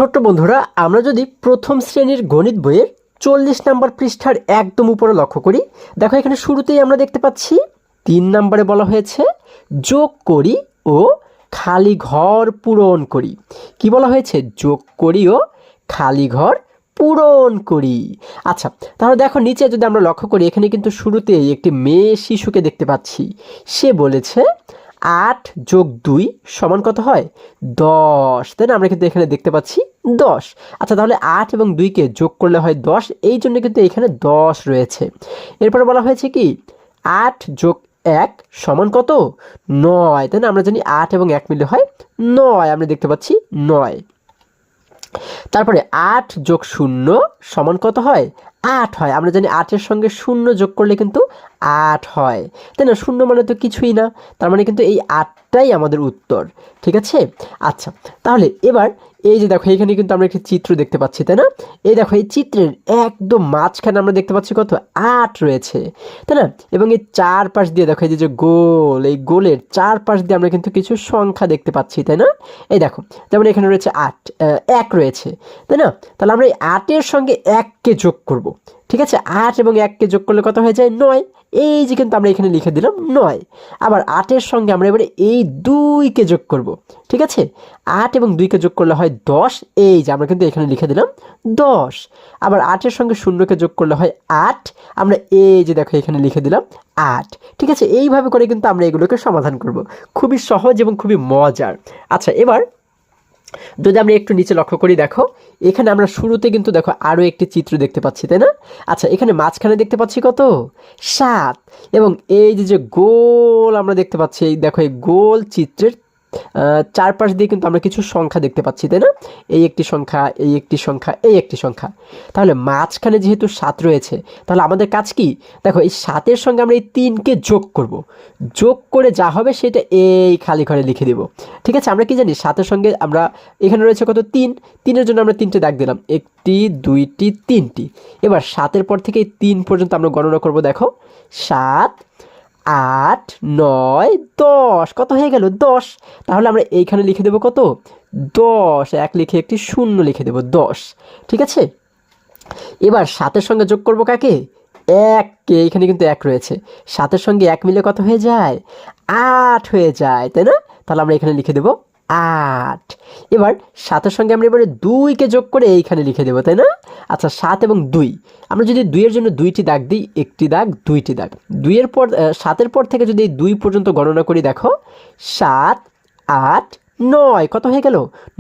ছোট্ট বন্ধুরা, আমরা যদি প্রথম শ্রেণীর গণিত বইয়ের 40 নম্বর পৃষ্ঠার একদম উপরে লক্ষ্য করি, দেখো এখানে শুরুতেই আমরা দেখতে পাচ্ছি 3 নম্বরে বলা হয়েছে যোগ করি ও খালি ঘর পূরণ করি। কি বলা হয়েছে? যোগ করি ও খালি ঘর পূরণ করি। আচ্ছা, তাহলে দেখো নিচে যদি আমরা লক্ষ্য করি, এখানে কিন্তু শুরুতেই একটি মেয়ে শিশুকে দেখতে পাচ্ছি। সে বলেছে 8 যোগ 2 সমান কত হয়? 10, তাই না? আমরা কিন্তু এখানে দেখতে পাচ্ছি 10। আচ্ছা, তাহলে 8 এবং 2কে যোগ করলে হয় 10, এই জন্য কিন্তু এখানে 10 রয়েছে। এরপরে বলা হয়েছে কি 8 যোগ 1 সমান কত? 9, তাই না? আমরা জানি 8 এবং 1 মিলে হয় 9, আমরা দেখতে পাচ্ছি 9। তারপরে 8 যোগ 0 সমান কত হয়? 8 হয়। আমরা জানি 8-এর সঙ্গে 0 যোগ করলে কিন্তু 8 হয়, তাই না? 0 মানে তো কিছুই না, তার মানে কিন্তু এই 8টাই আমাদের উত্তর। ঠিক আছে? আচ্ছা, তাহলে এবার এই যে দেখো এখানে কিন্তু আমরা একটি চিত্র দেখতে পাচ্ছি, তাই না? এই দেখো এই চিত্রের একদম মাঝখানে আমরা দেখতে পাচ্ছি কত? 8 রয়েছে, তাই না? এবং এই চারপাশ দিয়ে দেখো এই যে গোল, এই গোলের চারপাশ দিয়ে আমরা কিন্তু কিছু সংখ্যা দেখতে পাচ্ছি, তাই না? এই দেখো যেমন এখানে রয়েছে 1 রয়েছে, তাই না? তাহলে আমরা এই 8-এর সঙ্গে 1কে যোগ করব। ঠিক আছে? 8 এবং 1কে যোগ করলে কত হয়ে যায়? 9। এই যে কিন্তু আমরা এখানে লিখে দিলাম 9। আবার 8-এর সঙ্গে আমরা এবারে এই 2কে যোগ করব। ঠিক আছে? 8 এবং 2কে যোগ করলে হয় 10, এই যে আমরা কিন্তু এখানে লিখে দিলাম 10। আবার 8-এর সঙ্গে 0কে যোগ করলে হয় 8, আমরা এই যে দেখো এখানে লিখে দিলাম 8। ঠিক আছে? এইভাবে করে কিন্তু আমরা এগুলোকে সমাধান করব। খুবই সহজ এবং খুবই মজার। আচ্ছা, এবার যদি আমরা একটু নিচে লক্ষ্য করি, দেখো এখানে আমরা শুরুতে কিন্তু দেখো আরও একটি চিত্র দেখতে পাচ্ছি, তাই না? আচ্ছা, এখানে মাঝখানে দেখতে পাচ্ছি কত? 7। এবং এই যে গোল আমরা দেখতে পাচ্ছি, এই দেখো এই গোল চিত্রের চারপাশ দিয়ে কিন্তু আমরা কিছু সংখ্যা দেখতে পাচ্ছি, তাই না? এই একটি সংখ্যা, এই একটি সংখ্যা, এই একটি সংখ্যা। তাহলে মাঝখানে যেহেতু 7 রয়েছে, তাহলে আমাদের কাজ কি? দেখো এই 7-এর সঙ্গে আমরা এই 3কে যোগ করব। যোগ করে যা হবে সেটা এই খালি ঘরে লিখে দেব। ঠিক আছে? আমরা কি জানি 7-এর সঙ্গে আমরা এখানে রয়েছে কত? 3। 3-এর জন্য আমরা 3টে দাগ দিলাম, 1টি 2টি 3টি। এবার 7-এর পর থেকে এই 3 পর্যন্ত আমরা গণনা করব। দেখো 7 8 9 10, কত হয়ে গেল? 10। তাহলে আমরা এইখানে লিখে দেব কত? 10, 1 লিখে একটি 0 লিখে দেব, 10। ঠিক আছে? এবার 7-এর সঙ্গে যোগ করব কাকে? 1কে। এখানে কিন্তু 1 রয়েছে, 7-এর সঙ্গে 1 মিলে কত হয়ে যায়? 8 হয়ে যায়, তাই না? তাহলে আমরা এখানে লিখে দেব 8। এবার 7-এর সঙ্গে আমরা এবারে 2কে যোগ করে এইখানে লিখে দেব, তাই না? আচ্ছা, 7 এবং 2, আমরা যদি 2-এর জন্য 2টি দাগ দিই, 1টি দাগ 2টি দাগ, 2-এর পর 7-এর পর থেকে যদি এই 2 পর্যন্ত গণনা করি, দেখো 7 8 9, কত হয়ে গেল?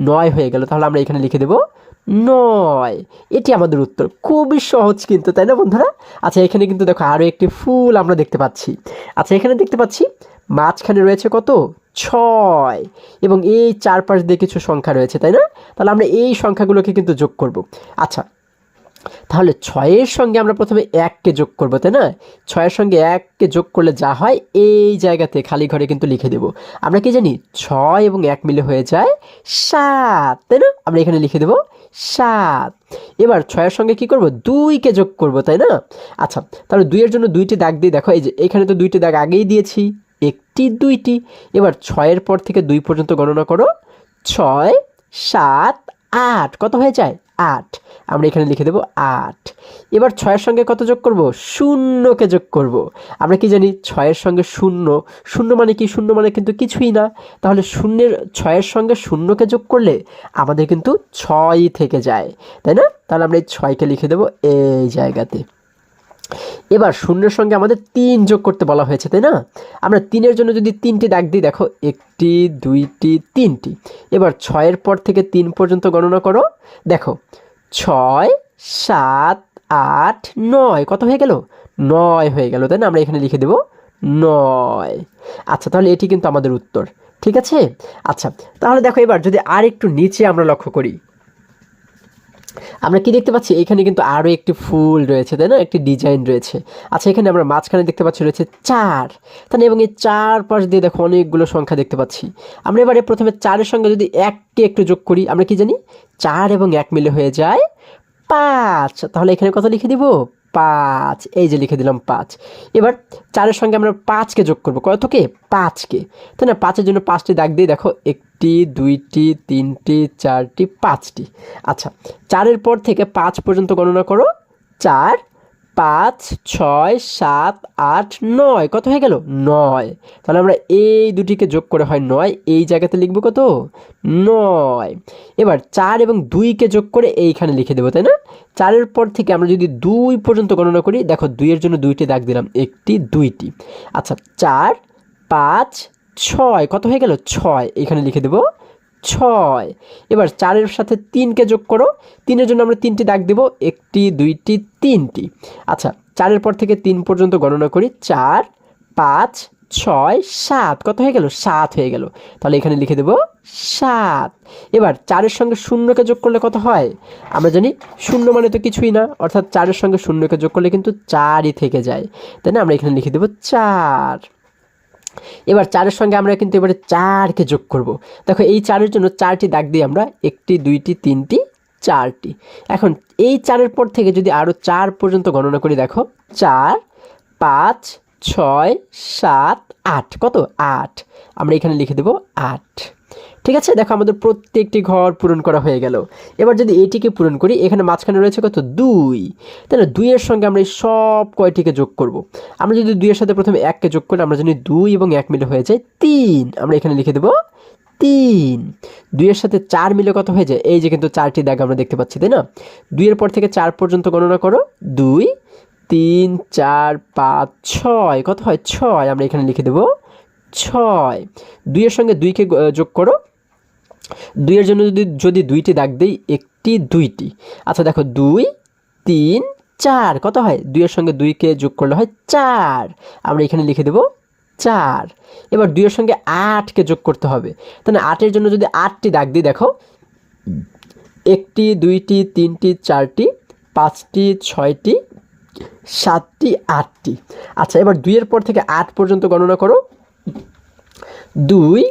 9 হয়ে গেল। তাহলে আমরা এখানে লিখে দেব 9। এটি আমাদের উত্তর। খুবই সহজ কিন্তু, তাই না বন্ধুরা? আচ্ছা, এখানে কিন্তু দেখো আরও একটি ফুল আমরা দেখতে পাচ্ছি। আচ্ছা, এখানে দেখতে পাচ্ছি মাঝখানে রয়েছে কত? 6, এবং এই চারপাশ দিয়ে কিছু সংখ্যা রয়েছে, তাই না? তাহলে আমরা এই সংখ্যাগুলোকে কিন্তু যোগ করব। আচ্ছা, তাহলে 6-এর সঙ্গে আমরা প্রথমে 1কে যোগ করব, তাই না? 6-এর সঙ্গে 1কে যোগ করলে যা হয় এই জায়গাতে খালি ঘরে কিন্তু লিখে দেব। আমরা কি জানি 6 এবং 1 মিলে হয়ে যায় 7, তাই না? আমরা এখানে লিখে দেব 7। এবার 6-এর সঙ্গে কি করব? 2কে যোগ করব, তাই না? আচ্ছা, তাহলে 2-এর জন্য 2টি দাগ দিয়ে, দেখো এই যে এখানে তো 2টি দাগ আগেই দিয়েছি, 1টি 2টি। এবার 6-এর পর থেকে 2 পর্যন্ত গণনা করো, 6 7 8, কত হয়ে যায়? 8। আমরা এখানে লিখে দেব 8। এবার 6-এর সঙ্গে কত যোগ করব? 0কে যোগ করব। আমরা কি জানি 6-এর সঙ্গে 0, 0 মানে কি? 0 মানে কিন্তু কিছুই না। তাহলে 6-এর সঙ্গে 0কে যোগ করলে আমাদের কিন্তু 6ই থেকে যায়, তাই না? তাহলে আমরা এই 6কে লিখে দেব এই জায়গাতে। এবার 0-এর সঙ্গে আমাদের 3 যোগ করতে বলা হয়েছে, তাই না? আমরা 3-এর জন্য যদি 3টি দাগ দিই, দেখো 1টি 2টি 3টি। এবার 6-এর পর থেকে 3 পর্যন্ত গণনা করো, দেখো 6 7 8 9, কত হয়ে গেল? 9 হয়ে গেল, তাই না? আমরা এখানে লিখে দেব 9। আচ্ছা, তাহলে এটি কিন্তু আমাদের উত্তর। ঠিক আছে? আচ্ছা, তাহলে দেখো এবার যদি আর একটু নিচে আমরা লক্ষ্য করি, আমরা কি দেখতে পাচ্ছি? এখানে কিন্তু আরও একটি ফুল রয়েছে, তাই না? একটি ডিজাইন রয়েছে। আচ্ছা, এখানে আমরা মাঝখানে দেখতে পাচ্ছি রয়েছে 4, তাই না? এবং এই চারপাশ দিয়ে দেখো অনেকগুলো সংখ্যা দেখতে পাচ্ছি। আমরা এবারে প্রথমে 4-এর সঙ্গে যদি 1কে একটু যোগ করি, আমরা কি জানি 4 এবং 1 মিলে হয়ে যায় 5। তাহলে এখানে কত লিখে দিব? 5, এই যে লিখে দিলাম 5। এবার 4-এর সঙ্গে আমরা 5কে যোগ করব, কতকে? 5কে, তাই না? 5-এর জন্য 5টি দাগ দিয়ে দেখো, 1টি 2টি 3টি 4টি 5টি। আচ্ছা, 4-এর পর থেকে 5 পর্যন্ত গণনা করো। 4, 5, 6, 7, 8, 9, কত হয়ে গেল? 9। তাহলে আমরা এই দুটিকে যোগ করে হয় 9, এই জায়গাতে লিখব কত? 9। এবার 4 এবং 2কে যোগ করে এইখানে লিখে দেবো, তাই না? 4-এর পর থেকে আমরা যদি 2 পর্যন্ত গণনা করি, দেখো 2-এর জন্য 2টি দাগ দিলাম, 1টি 2টি। আচ্ছা, 4, 5, 6, কত হয়ে গেল? 6, এখানে লিখে দেবো 6। এবার 4-এর সাথে 3কে যোগ করো, 3-এর জন্য আমরা 3টি দাগ দেবো, 1টি 2টি 3টি। আচ্ছা, 4-এর পর থেকে 3 পর্যন্ত গণনা করি, 4, 5, 6, 7, কত হয়ে গেল? 7 হয়ে গেল। তাহলে এখানে লিখে দেবো 7। এবার 4-এর সঙ্গে 0কে যোগ করলে কত হয়? আমরা জানি 0 মানে তো কিছুই না, অর্থাৎ 4-এর সঙ্গে 0কে যোগ করলে কিন্তু 4ই থেকে যায়, তাই না? আমরা এখানে লিখে দেবো 4। এবার 4-এর সঙ্গে আমরা কিন্তু এবারে 4কে যোগ করব। দেখো, এই 4-এর জন্য 4টি দাগ দিই আমরা, 1টি 2টি 3টি 4টি। এখন এই 4-এর পর থেকে যদি আরও 4 পর্যন্ত গণনা করি, দেখো 4, 5, 6, 7, 8, কত? 8। আমরা এখানে লিখে দেবো 8। ঠিক আছে, দেখো আমাদের প্রত্যেকটি ঘর পূরণ করা হয়ে গেল। এবার যদি এটিকে পূরণ করি, এখানে মাঝখানে রয়েছে কত? 2, তাহলে 2-এর সঙ্গে আমরা এই সব কয়টিকে যোগ করব। আমরা যদি 2-এর সাথে প্রথমে 1কে যোগ করি, আমরা জানি 2 এবং 1 মিলে হয়ে যায় 3, আমরা এখানে লিখে দেবো 3। 2-এর সাথে 4 মিলে কত হয়ে যায়? এই যে কিন্তু 4টি দাগ আমরা দেখতে পাচ্ছি, তাই না? 2-এর পর থেকে 4 পর্যন্ত গণনা করো, 2, 3, 4, 5, 6, কত হয়? 6, আমরা এখানে লিখে দেবো 6। 2-এর সঙ্গে 2কে যোগ করো, 2-এর জন্য যদি 2টি দাগ দেই, 1টি 2টি। আচ্ছা, দেখো 2, 3, 4, কত হয়? 2-এর সঙ্গে 2কে যোগ করলে হয় 4, আমরা এখানে লিখে দেবো 4। এবার 2-এর সঙ্গে 8কে যোগ করতে হবে, তাহলে 8-এর জন্য যদি 8টি দাগ দিই, দেখো 1টি 2টি 3টি 4টি 5টি 6টি 7টি 8টি। আচ্ছা, এবার 2-এর পর থেকে 8 পর্যন্ত গণনা করো, 2,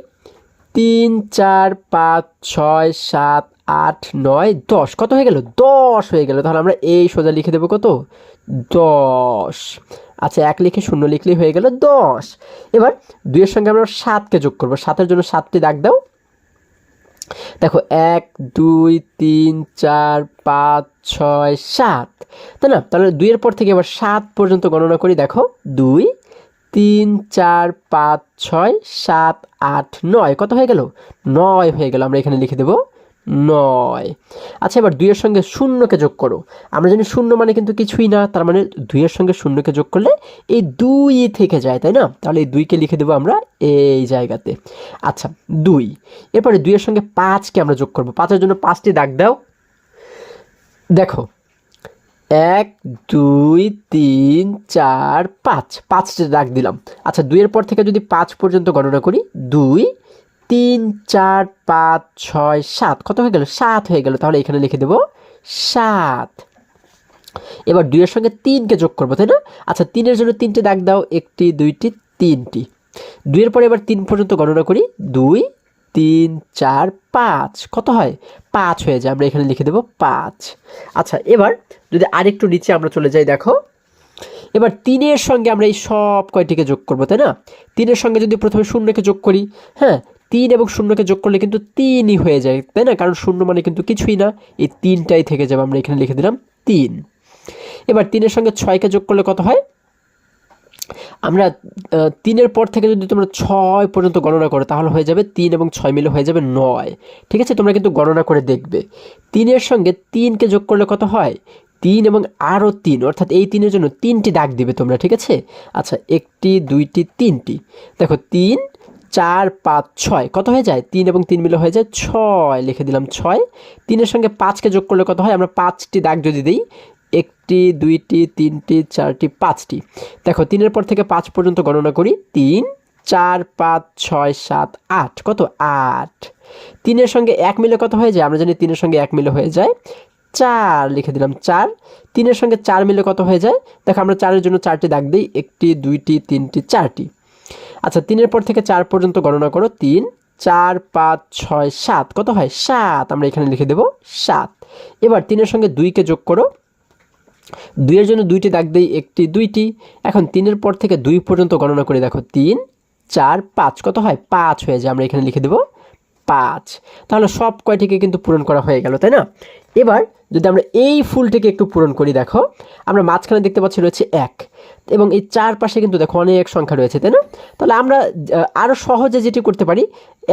3, 4, 5, 6, 7, 8, 9, 10, কত হয়ে গেল? 10 হয়ে গেল। তাহলে আমরা এই সোজা লিখে দেবো কত? 10। আচ্ছা, 1 লিখে 0 লিখলেই হয়ে গেল 10। এবার 2-এর সঙ্গে আমরা 7কে যোগ করবো, 7-এর জন্য 7টি দাগ দাও। দেখো 1, 2, 3, 4, 5, 6, 7, তাই না? তাহলে 2-এর পর থেকে এবার 7 পর্যন্ত গণনা করি, দেখো 2, 3, 4, 5, 6, 7, 8, 9, কত হয়ে গেল? 9 হয়ে গেল। আমরা এখানে লিখে দেবো 9। আচ্ছা, এবার 2-এর সঙ্গে 0কে যোগ করো। আমরা জানি 0 মানে কিন্তু কিছুই না, তার মানে 2-এর সঙ্গে 0কে যোগ করলে এই 2ই থেকে যায়, তাই না? তাহলে এই 2কে লিখে দেবো আমরা এই জায়গাতে। আচ্ছা, 2। এরপরে 2-এর সঙ্গে 5কে আমরা যোগ করবো, 5-এর জন্য 5টি দাগ দাও। দেখো 1, 2, 3, 4, 5, 5টি দাগ দিলাম। আচ্ছা, 2-এর পর থেকে যদি 5 পর্যন্ত গণনা করি, 2, 3, 4, 5, 6, 7, কত হয়ে গেল? 7 হয়ে গেল। তাহলে এখানে লিখে দেবো 7। এবার 2-এর সঙ্গে 3কে যোগ করবো, তাই না? আচ্ছা, 3-এর জন্য 3টি দাগ দাও, 1টি 2টি 3টি। 2-এর পরে এবার 3 পর্যন্ত গণনা করি, 2, 3, 4, 5, কত হয়? 5 হয়ে যায়। আমরা এখানে লিখে দেবো 5। আচ্ছা, এবার যদি আরেকটু নিচে আমরা চলে যাই, দেখো এবার 3-এর সঙ্গে আমরা এই সব কয়টিকে যোগ করবো, তাই না? 3-এর সঙ্গে যদি প্রথমে 0কে যোগ করি, হ্যাঁ, 3 এবং 0কে যোগ করলে কিন্তু 3ই হয়ে যায়, তাই না? কারণ 0 মানে কিন্তু কিছুই না, এই 3টাই থেকে যাবে। আমরা এখানে লিখে দিলাম 3। এবার 3-এর সঙ্গে 6কে যোগ করলে কত হয়? আমরা 3-এর পর থেকে যদি তোমরা 6 পর্যন্ত গণনা করো, তাহলে হয়ে যাবে 3 এবং 6 মিলে হয়ে যাবে 9। ঠিক আছে, তোমরা কিন্তু গণনা করে দেখবে। 3-এর সঙ্গে 3কে যোগ করলে কত হয়? 3 এবং আরও 3, অর্থাৎ এই 3-এর জন্য 3টি দাগ দিবে তোমরা, ঠিক আছে? আচ্ছা, 1টি 2টি 3টি। দেখো 3, 4, 5, 6, কত হয়ে যায়? 3 এবং 3 মিলে হয়ে যায় 6, লিখে দিলাম 6। 3-এর সঙ্গে 5কে যোগ করলে কত হয়? আমরা 5টি দাগ যদি দিই, 1টি 2টি 3টি 4টি 5টি। দেখো 3-এর পর থেকে 5 পর্যন্ত গণনা করি, 3, 4, 5, 6, 7, 8, কত? 8। 3-এর সঙ্গে 1 মিলে কত হয়ে যায়? আমরা জানি 3-এর সঙ্গে 1 মিলে হয়ে যায় 4, লিখে দিলাম 4। 3-এর সঙ্গে 4 মিলে কত হয়ে যায়? দেখো আমরা 4-এর জন্য 4টি দাগ দিই, 1টি 2টি 3টি 4টি। আচ্ছা, 3-এর পর থেকে 4 পর্যন্ত গণনা করো, 3, 4, 5, 6, 7, কত হয়? 7, আমরা এখানে লিখে দেবো 7। এবার 3-এর সঙ্গে 2কে যোগ করো, 2-এর জন্য 2টি দাগ দেই, 1টি 2টি। এখন 3-এর পর থেকে 2 পর্যন্ত গণনা করে দেখো, 3 4 5 কত হয়? 5 হয়ে যায়। আমরা এখানে লিখে দেব 5। তাহলে সব কয়টিকে কিন্তু পূরণ করা হয়ে গেল, তাই না? এবার যদি আমরা এই ফুলটিকে একটু পূরণ করি, দেখো আমরা মাঝখানে দেখতে পাচ্ছি রয়েছে 1, এবং এই চারপাশে কিন্তু দেখো অনেক সংখ্যা রয়েছে, তাই না? তাহলে আমরা আরও সহজে যেটি করতে পারি,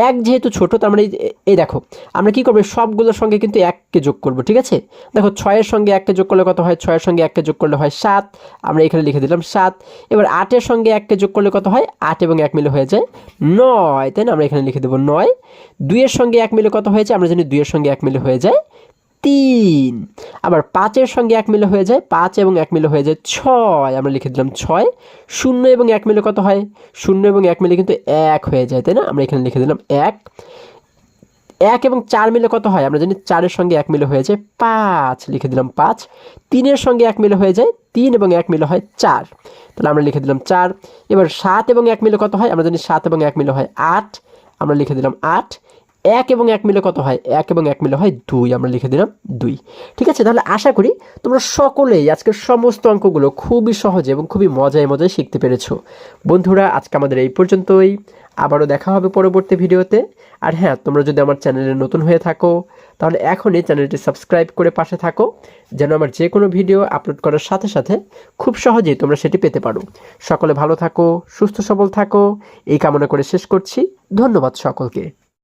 1 যেহেতু ছোট, তার মানে এই দেখো আমরা কী করবো, সবগুলোর সঙ্গে কিন্তু 1কে যোগ করব, ঠিক আছে? দেখো 6-এর সঙ্গে 1কে যোগ করলে কত হয়? 6-এর সঙ্গে 1কে যোগ করলে হয় 7, আমরা এখানে লিখে দিলাম 7। এবার 8-এর সঙ্গে 1কে যোগ করলে কত হয়? 8 এবং 1 মিলে হয়ে যায় 9, তাই না? আমরা এখানে লিখে দেবো 9। 2-এর সঙ্গে 1 মিলে কত হয়েছে? আমরা জানি 2-এর সঙ্গে 1 মিলে হয়ে যায় 3। আবার 5-এর সঙ্গে 1 মিলে হয়ে যায় 5 এবং 1 মিলে হয়ে যায় 6, আমরা লিখে দিলাম 6। 0 এবং 1 মিলে কত হয়? 0 এবং 1 মিলে কিন্তু 1 হয়ে যায়, তাই না? আমরা এখানে লিখে দিলাম 1। 1 এবং 4 মিলে কত হয়? আমরা জানি 4-এর সঙ্গে 1 মিলে হয়ে যায় 5, লিখে দিলাম 5। 3-এর সঙ্গে 1 মিলে হয়ে যায় 3 এবং 1 মিলে হয় 4, তাহলে আমরা লিখে দিলাম 4। এবার 7 এবং 1 মিলে কত হয়? আমরা জানি 7 এবং 1 মিলে হয় 8, আমরা লিখে দিলাম 8। 1 এবং 1 মিলে কত হয়? 1 এবং 1 মিলে হয় 2, আমরা লিখে দিলাম 2। ঠিক আছে, তাহলে আশা করি তোমরা সকলেই আজকের সমস্ত অঙ্কগুলো খুবই সহজে এবং খুবই মজায় মজায় শিখতে পেরেছো। বন্ধুরা, আজকে আমাদের এই পর্যন্তই। আবারও দেখা হবে পরবর্তী ভিডিওতে। আর হ্যাঁ, তোমরা যদি আমার চ্যানেলে নতুন হয়ে থাকো, তাহলে এখনই চ্যানেলটি সাবস্ক্রাইব করে পাশে থাকো, যেন আমার যে কোনো ভিডিও আপলোড করার সাথে সাথে খুব সহজেই তোমরা সেটি পেতে পারো। সকলে ভালো থাকো, সুস্থ সবল থাকো, এই কামনা করে শেষ করছি। ধন্যবাদ সকলকে।